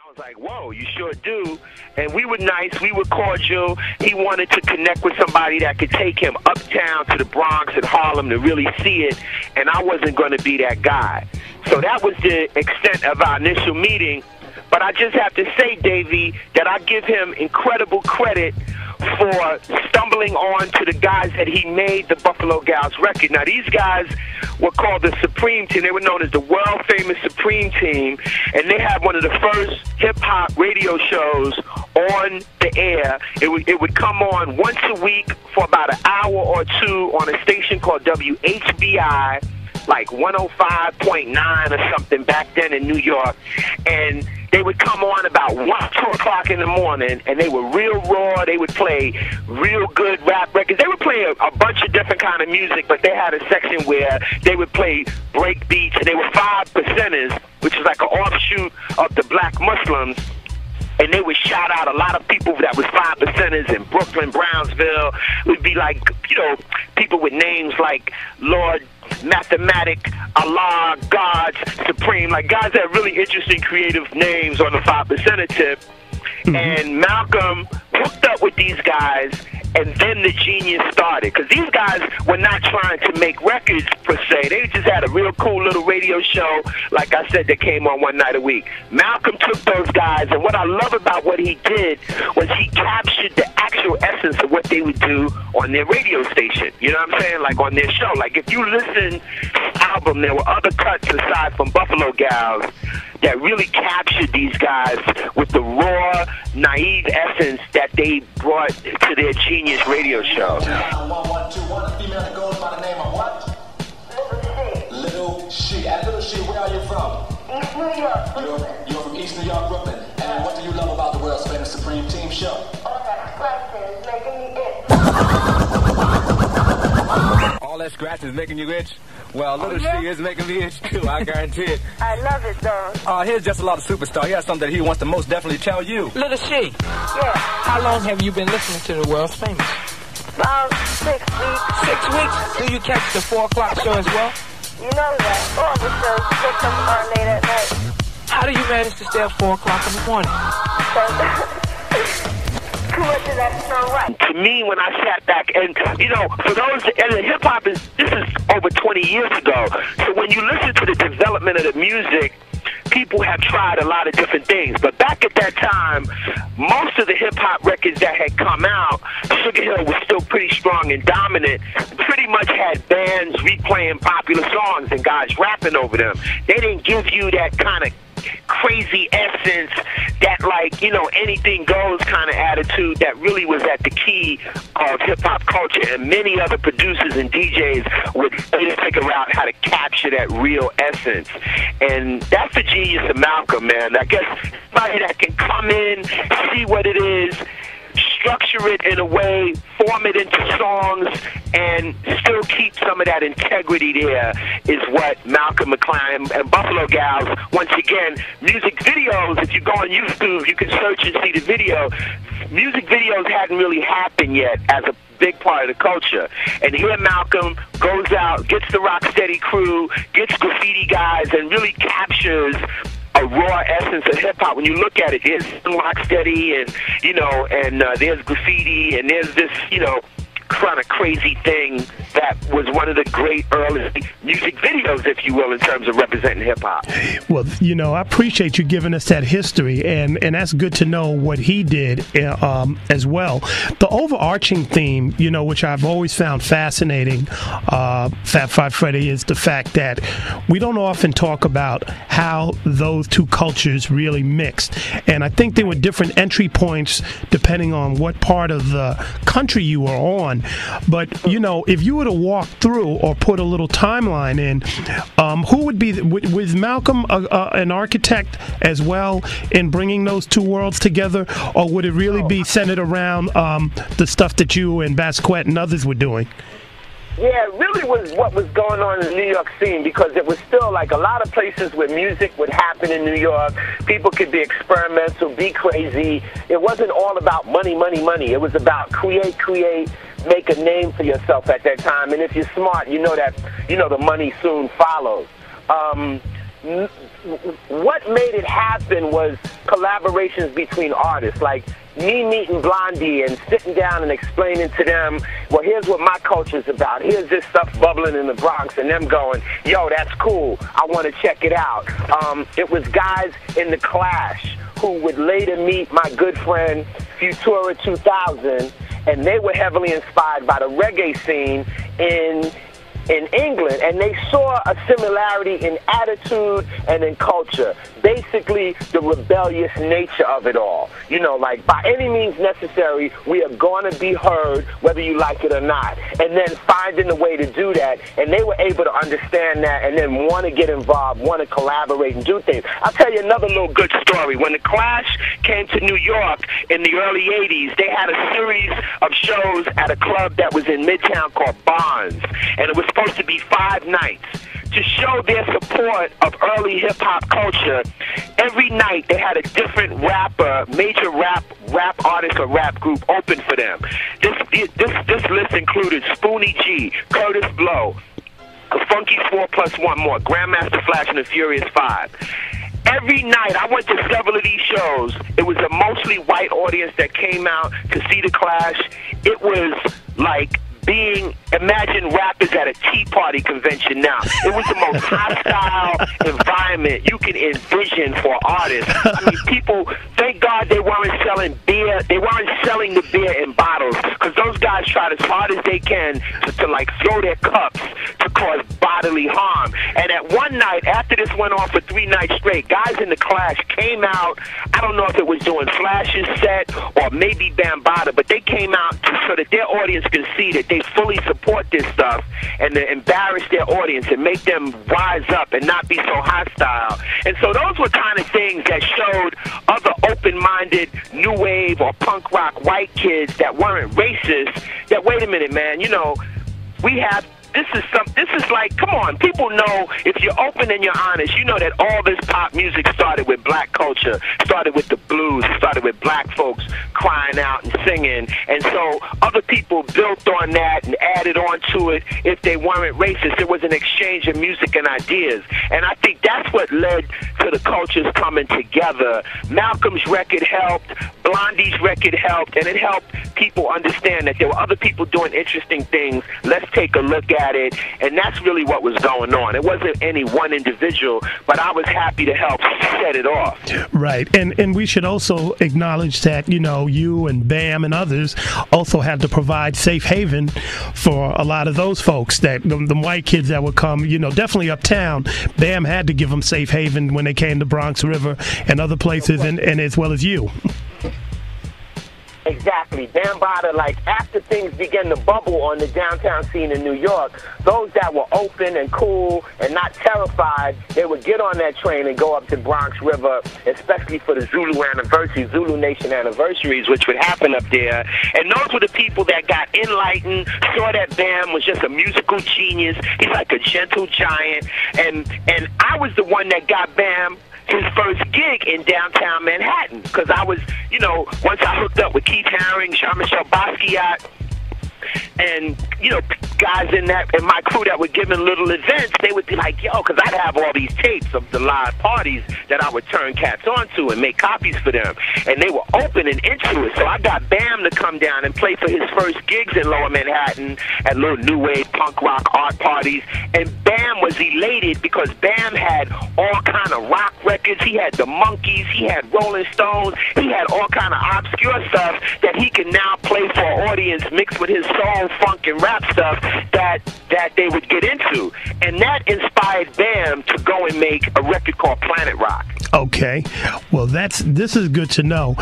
I was like, whoa, you sure do. And we were nice, we were cordial. He wanted to connect with somebody that could take him uptown to the Bronx and Harlem to really see it, and I wasn't going to be that guy. So that was the extent of our initial meeting. But I just have to say, Davey, that I give him incredible credit for stumbling on to the guys that he made the Buffalo Gals record. Now, these guys were called the Supreme Team. They were known as the world-famous Supreme Team, and they had one of the first hip-hop radio shows on the air. It would come on once a week for about an hour or two on a station called WHBI, like 105.9 or something back then in New York. And they would come on about 1, 2 o'clock in the morning, and they were real raw. They would play real good rap records. They would play a bunch of different kind of music, but they had a section where they would play break beats, and they were 5%ers, which is like an offshoot of the Black Muslims. And they would shout out a lot of people that was 5%ers in Brooklyn, Brownsville. It would be like, you know, people with names like Lord Mathematic, Allah, God, Supreme, like guys that have really interesting creative names on the 5%er tip. Mm-hmm. And Malcolm hooked up with these guys, and then the genius started. Because these guys were not trying to make records, per se. They just had a real cool little radio show, like I said, that came on one night a week. Malcolm took those guys, and what I love about what he did was he captured the actual essence of what they would do on their radio station. You know what I'm saying? Like on their show. Like if you listen to the album, there were other cuts aside from Buffalo Gals that really captured these guys with the raw, naive essence that they brought to their genius radio show. 1121, a female that goes by the name of what? Little She. And Little She, where are you from? East New York. You're from East New York, Brooklyn. And what do you love about the world's famous Supreme Team show? All that scratching is making me itch. All that scratching is making you itch? Well, Little She is making me itch too, I guarantee it. I love it, though. Here's Just a Lot of Superstar. He has something that he wants to most definitely tell you. Little She. Yeah. How long have you been listening to the world's famous? About 6 weeks. 6 weeks? Do you catch the 4 o'clock show as well? You know that. All the shows pick them on late at night. How do you manage to stay up 4 o'clock in the morning? Too much of that snow right. To me, when I sat back, and you know, for those, and hip hop this is over 20 years ago. So when you listen to the development of the music, people have tried a lot of different things. But back at that time, most of the hip hop records that had come out, Sugar Hill was still pretty strong and dominant. Pretty much had bands replaying popular songs and guys rapping over them. They didn't give you that kind of crazy essence, that like, you know, anything goes kind of attitude that really was at the key of hip-hop culture, and many other producers and DJs would figure out how to capture that real essence. And that's the genius of Malcolm, man. I guess somebody that can come in, see what it is, structure it in a way, form it into songs, and still keep some of that integrity there is what Malcolm McLean and Buffalo Gals, once again, music videos, if you go on YouTube, you can search and see the video. Music videos hadn't really happened yet as a big part of the culture. And here Malcolm goes out, gets the Rocksteady crew, gets graffiti guys, and really captures a raw essence of hip-hop. When you look at it, there's Rocksteady and, you know, and there's graffiti, and there's this, you know, kind of crazy thing that was one of the great early music videos, if you will, in terms of representing hip-hop. Well, you know, I appreciate you giving us that history, and that's good to know what he did as well. The overarching theme, you know, which I've always found fascinating, Fat Five Freddy, is the fact that we don't often talk about how those two cultures really mixed. And I think there were different entry points depending on what part of the country you were on. But, you know, if you were to walk through or put a little timeline in, who would be, was Malcolm an architect as well in bringing those two worlds together, or would it really be centered around the stuff that you and Basquiat and others were doing? Yeah, it really was what was going on in the New York scene, because it was still like a lot of places where music would happen in New York. People could be experimental, be crazy. It wasn't all about money, money, money. It was about create, make a name for yourself at that time. And if you're smart, you know that, you know, the money soon follows. what made it happen was collaborations between artists, like me meeting Blondie and sitting down and explaining to them, well, here's what my culture's about. Here's this stuff bubbling in the Bronx, and them going, yo, that's cool. I want to check it out. It was guys in The Clash who would later meet my good friend Futura 2000, and they were heavily inspired by the reggae scene in England, and they saw a similarity in attitude and in culture. Basically, the rebellious nature of it all. You know, like, by any means necessary, we are going to be heard whether you like it or not. And then finding a way to do that, and they were able to understand that and then want to get involved, want to collaborate and do things. I'll tell you another little good story. When The Clash came to New York in the early 80s, they had a series of shows at a club that was in Midtown called Barnes, and it was supposed to be 5 nights. To show their support of early hip-hop culture, every night they had a different rapper, major rap artist or rap group open for them. This list included Spoonie G, Curtis Blow, a Funky 4 plus 1 more, Grandmaster Flash and the Furious 5. Every night, I went to several of these shows. It was a mostly white audience that came out to see The Clash. It was like imagine rappers at a Tea Party convention now. It was the most hostile environment you can envision for artists. I mean, people, thank God they weren't selling beer. They weren't selling the beer in bottles, because those guys tried as hard as they can to like throw their cups to cause bodily harm. And at one night, after this went on for 3 nights straight, guys in The Clash came out. I don't know if it was doing Flash's set or maybe Bambaataa, but they came out so that their audience could see that they fully support this stuff, and to embarrass their audience and make them rise up and not be so hostile. And so those were kind of things that showed other open-minded new wave or punk rock white kids that weren't racist that, wait a minute, man, you know, we have this is like, come on, people know, if you're open and you're honest, you know that all this pop music started with black culture, started with the blues, started with black folks crying out and singing, and so other people built on that and added on to it. If they weren't racist, it was an exchange of music and ideas, and I think that's what led to the cultures coming together. Malcolm's record helped, Blondie's record helped, and it helped people understand that there were other people doing interesting things. Let's take a look at it, and that's really what was going on. It wasn't any one individual, but I was happy to help set it off. Right, and we should also acknowledge that, you know, you and Bam and others also had to provide safe haven for a lot of those folks, that the white kids that would come, you know, definitely uptown. Bam had to give them safe haven when they came to Bronx River and other places, and as well as you. Exactly. Bambaataa, like, after things began to bubble on the downtown scene in New York, those that were open and cool and not terrified, they would get on that train and go up to Bronx River, especially for the Zulu Nation anniversaries, which would happen up there. And those were the people that got enlightened, saw that Bam was just a musical genius. He's like a gentle giant. And I was the one that got Bam his first gig in downtown Manhattan, because I was, you know, once I hooked up with Keith Haring, Jean-Michel Basquiat, and, you know, guys in my crew that were giving little events, they would be like, yo, because I'd have all these tapes of the live parties that I would turn cats onto and make copies for them, and they were open and into it. So I got Bam to come down and play for his first gigs in Lower Manhattan at little new wave punk rock art parties, and Bam was elated because Bam had all kind of rock records. He had the Monkees, he had Rolling Stones, he had all kind of obscure stuff that he can now play for an audience mixed with his soul, funk, and rap stuff that they would get into. And that inspired Bam to go and make a record called Planet Rock. Okay. Well, this is good to know.